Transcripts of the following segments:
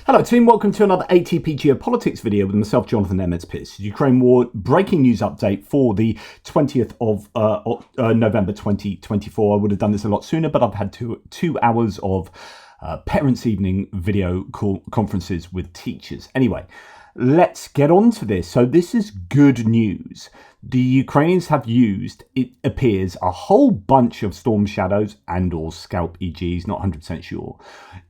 Hello team, welcome to another ATP Geopolitics video with myself, Jonathan MS Pearce. Ukraine war breaking news update for the 20th of November 2024. I would have done this a lot sooner, but I've had two hours of parents' evening video conferences with teachers. Anyway, let's get on to this. So this is good news. The Ukrainians have used, it appears, a whole bunch of Storm Shadows and or SCALP-EGs, not 100% sure,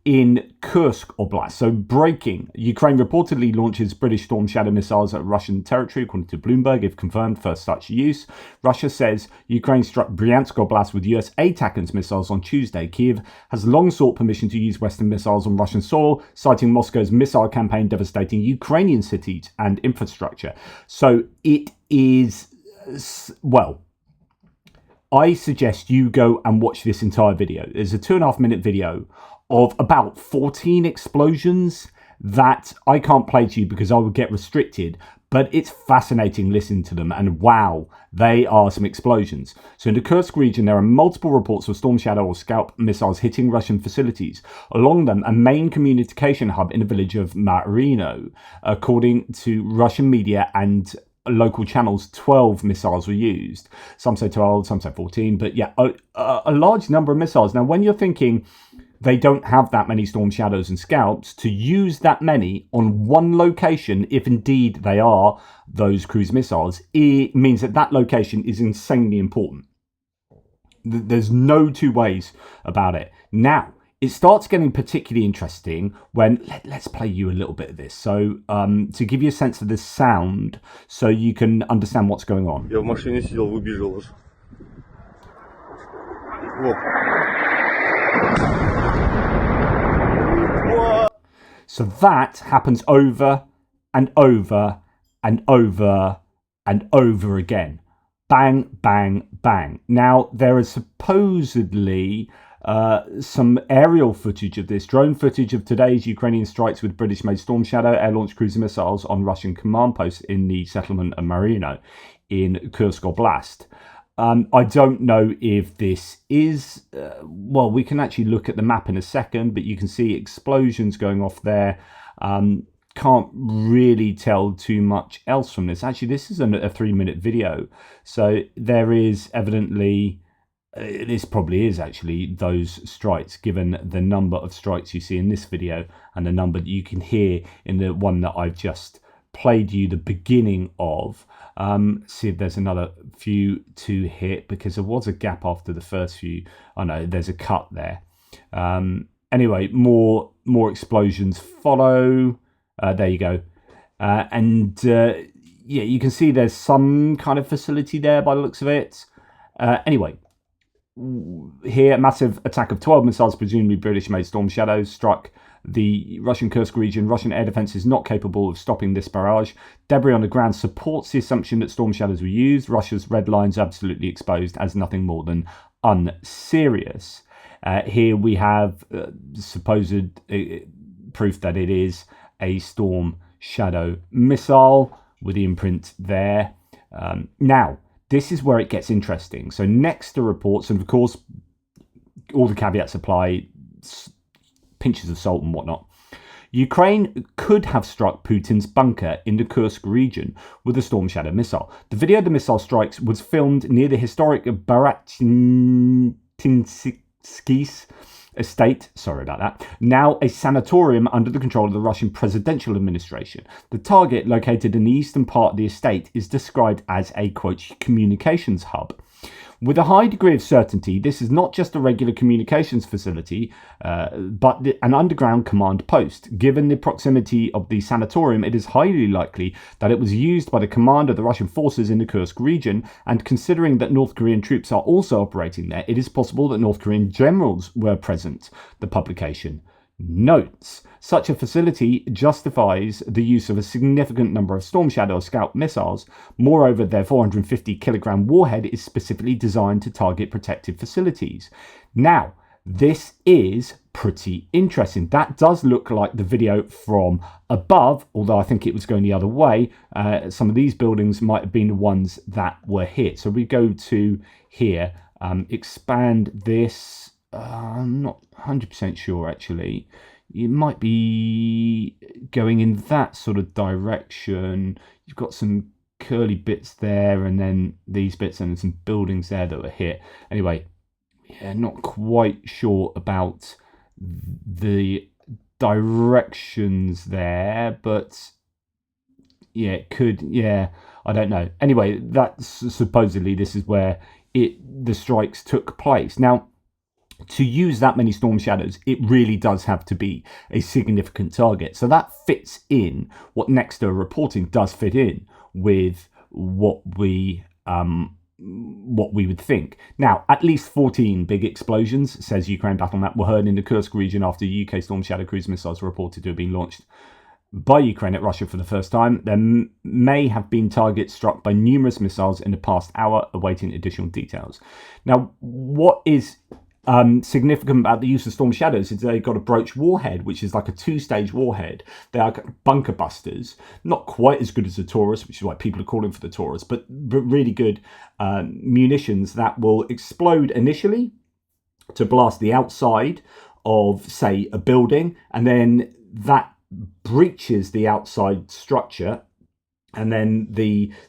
in Kursk Oblast. So breaking, Ukraine reportedly launches British Storm Shadow missiles at Russian territory, according to Bloomberg, if confirmed, first such use. Russia says Ukraine struck Bryansk Oblast with US ATACMS missiles on Tuesday. Kyiv has long sought permission to use Western missiles on Russian soil, citing Moscow's missile campaign devastating Ukrainian cities and infrastructure. So it is, well, I suggest you go and watch this entire video. There's a 2.5-minute video of about 14 explosions that I can't play to you because I would get restricted, but it's fascinating listening to them, and wow, they are some explosions. So in the Kursk region, there are multiple reports of Storm Shadow or Scalp missiles hitting Russian facilities. Along them, a main communication hub in the village of Marino. According to Russian media and local channels, 12 missiles were used. Some say 12, some say 14, but yeah, a large number of missiles. Now, when you're thinking they don't have that many Storm Shadows and Scalps, to use that many on one location, if indeed they are those cruise missiles, it means that that location is insanely important. There's no two ways about it. Now, it starts getting particularly interesting when, let's play you a little bit of this. So, to give you a sense of the sound, so you can understand what's going on. Я в машине сидел, выбежал аж. So that happens over and over and over and over again. Bang, bang, bang. Now, there is supposedly some aerial footage of this, drone footage of today's Ukrainian strikes with British-made Storm Shadow air-launched cruiser missiles on Russian command posts in the settlement of Marino in Kursk Oblast. I don't know if this is, well, we can actually look at the map in a second, but you can see explosions going off there. Can't really tell too much else from this. Actually, this is a 3-minute video. So there is evidently, this probably is actually those strikes, given the number of strikes you see in this video and the number that you can hear in the one that I've just played you the beginning of. See if there's another few to hit, because there was a gap after the first few. Oh no, there's a cut there. Anyway, more explosions follow. There you go. Yeah, you can see there's some kind of facility there by the looks of it. Anyway, here, massive attack of 12 missiles, presumably British-made Storm Shadows, struck the Russian Kursk region. Russian air defense is not capable of stopping this barrage. Debris on the ground supports the assumption that Storm Shadows were used. Russia's red lines absolutely exposed as nothing more than unserious. Here we have supposed proof that it is a Storm Shadow missile with the imprint there. Now, this is where it gets interesting. So next to reports, and of course, all the caveats apply, pinches of salt and whatnot, Ukraine could have struck Putin's bunker in the Kursk region with a Storm Shadow missile. The video of the missile strikes was filmed near the historic Baratinskis estate, sorry about that, now a sanatorium under the control of the Russian presidential administration. The target, located in the eastern part of the estate, is described as a, quote, communications hub. With a high degree of certainty, this is not just a regular communications facility, but an underground command post. Given the proximity of the sanatorium, it is highly likely that it was used by the command of the Russian forces in the Kursk region, and considering that North Korean troops are also operating there, it is possible that North Korean generals were present, the publication notes. Such a facility justifies the use of a significant number of Storm Shadow or Scalp missiles. Moreover, their 450-kilogram warhead is specifically designed to target protected facilities. Now, this is pretty interesting. That does look like the video from above, although I think it was going the other way. Some of these buildings might have been the ones that were hit. So we go to here, expand this. I'm not 100% sure, actually. you might be going in that sort of direction. You've got some curly bits there, and then these bits, and some buildings there that were hit. Anyway, yeah, not quite sure about the directions there, but yeah, it could. Yeah, I don't know. Anyway, that's supposedly this is where the strikes took place. Now, to use that many storm shadows, it really does have to be a significant target. So that fits in what Next are reporting does fit in with what we would think. Now, at least 14 big explosions, says Ukraine Battlemap, were heard in the Kursk region after UK Storm Shadow cruise missiles were reported to have been launched by Ukraine at Russia for the first time. There may have been targets struck by numerous missiles in the past hour, awaiting additional details. Now, what is significant about the use of Storm Shadows is they've got a broach warhead, which is like a 2-stage warhead. They are bunker busters, not quite as good as the Taurus, which is why people are calling for the Taurus, but really good munitions that will explode initially to blast the outside of, say, a building, and then that breaches the outside structure, and then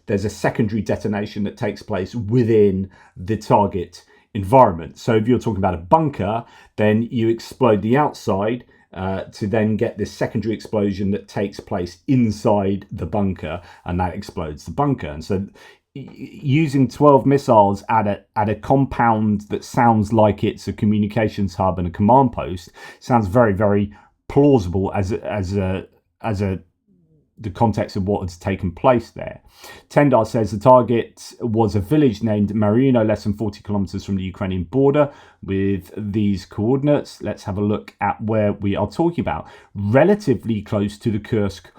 there's a secondary detonation that takes place within the target environment. So if you're talking about a bunker, then you explode the outside to then get this secondary explosion that takes place inside the bunker, and that explodes the bunker. And so using 12 missiles at a compound that sounds like it's a communications hub and a command post sounds very, very plausible as the context of what has taken place there. Tendar says the target was a village named Marino, less than 40 kilometers from the Ukrainian border. With these coordinates, let's have a look at where we are talking about. Relatively close to the Kursk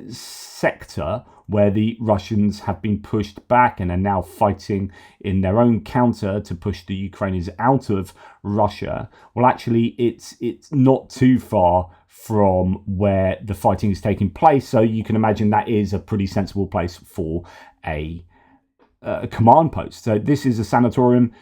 sector, where the Russians have been pushed back and are now fighting in their own counter to push the Ukrainians out of Russia. Well, actually, it's not too far from where the fighting is taking place, so you can imagine that is a pretty sensible place for a command post. So this is a sanatorium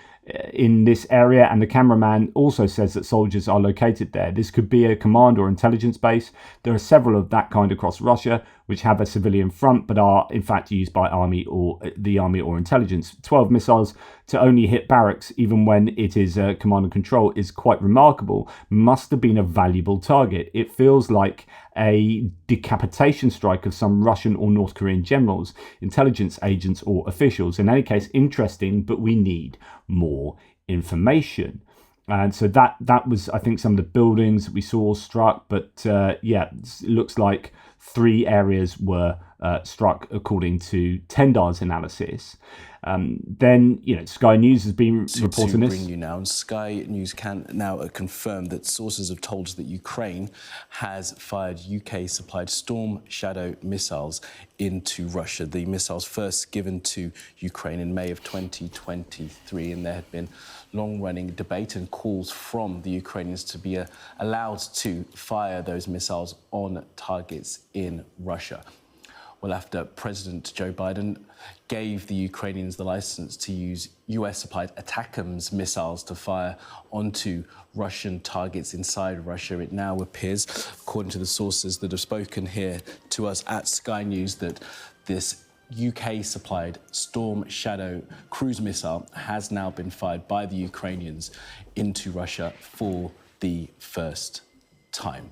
in this area, and the cameraman also says that soldiers are located there. This could be a command or intelligence base. There are several of that kind across Russia which have a civilian front but are in fact used by the army or intelligence. 12 missiles to only hit barracks even when it is command and control is quite remarkable. Must have been a valuable target. It feels like a decapitation strike of some Russian or North Korean generals, intelligence agents or officials. In any case, interesting, but we need more information. And so that was, I think, some of the buildings that we saw struck. But yeah, it looks like 3 areas were struck according to Tendar's analysis. Then, Sky News has been reporting this. Bring you now, and Sky News can now confirm that sources have told us that Ukraine has fired UK-supplied Storm Shadow missiles into Russia. The missiles first given to Ukraine in May of 2023, and there had been long-running debate and calls from the Ukrainians to be allowed to fire those missiles on targets in Russia. Well, after President Joe Biden gave the Ukrainians the license to use US-supplied ATACMS missiles to fire onto Russian targets inside Russia, it now appears, according to the sources that have spoken here to us at Sky News, that this UK-supplied Storm Shadow cruise missile has now been fired by the Ukrainians into Russia for the first time.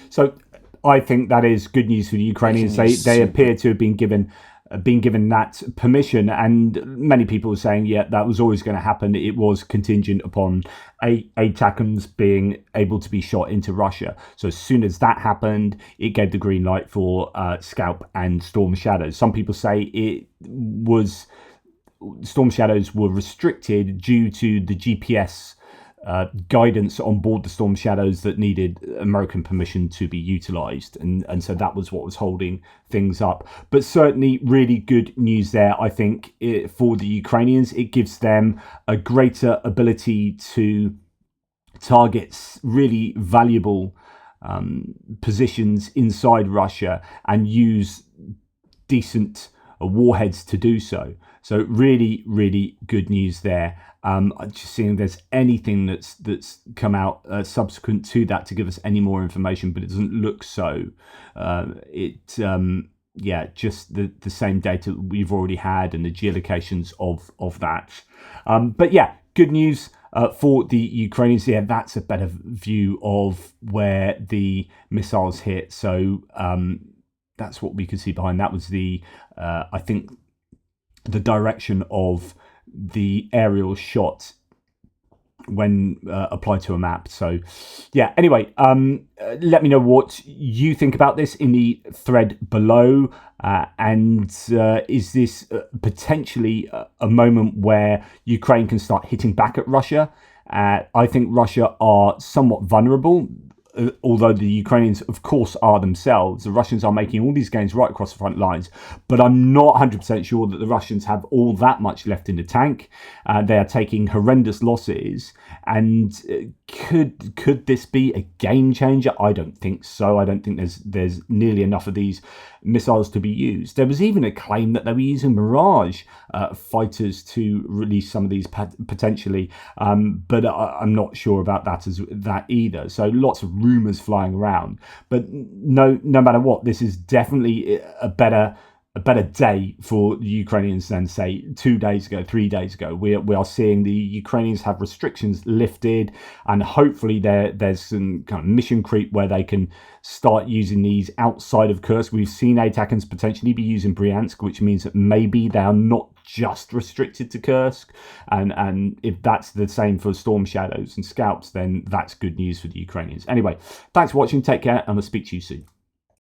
So I think that is good news for the Ukrainians. They appear to have been given that permission, and many people are saying, yeah, that was always going to happen. It was contingent upon ATACMS being able to be shot into Russia. So as soon as that happened, it gave the green light for SCALP and Storm Shadows. Some people say Storm Shadows were restricted due to the GPS guidance on board the Storm Shadows that needed American permission to be utilized, and so that was what was holding things up. But certainly really good news there, I think, for the Ukrainians. It gives them a greater ability to target really valuable positions inside Russia and use decent warheads to do so. So really, really good news there. I'm just seeing if there's anything that's come out subsequent to that to give us any more information, but it doesn't look so. Just the same data that we've already had and the geolocations of that. But yeah, good news for the Ukrainians. Yeah, that's a better view of where the missiles hit. So that's what we could see behind. That was I think, the direction of the aerial shot when applied to a map. So yeah, anyway, let me know what you think about this in the thread below, and is this potentially a moment where Ukraine can start hitting back at Russia? I think Russia are somewhat vulnerable, although the Ukrainians, of course, are themselves. The Russians are making all these gains right across the front lines, but I'm not 100% sure that the Russians have all that much left in the tank. They are taking horrendous losses, and could this be a game changer? I don't think so. I don't think there's nearly enough of these missiles to be used. There was even a claim that they were using Mirage fighters to release some of these potentially, but I'm not sure about that either. So lots of rumors flying around, but no matter what, this is definitely a better day for the Ukrainians than, say, 2 days ago, 3 days ago. We are seeing the Ukrainians have restrictions lifted, and hopefully there's some kind of mission creep where they can start using these outside of Kursk. We've seen ATACMS potentially be using Bryansk, which means that maybe they are not just restricted to Kursk, and if that's the same for Storm Shadows and Scalps, then that's good news for the Ukrainians. Anyway, thanks for watching, take care, and I'll speak to you soon.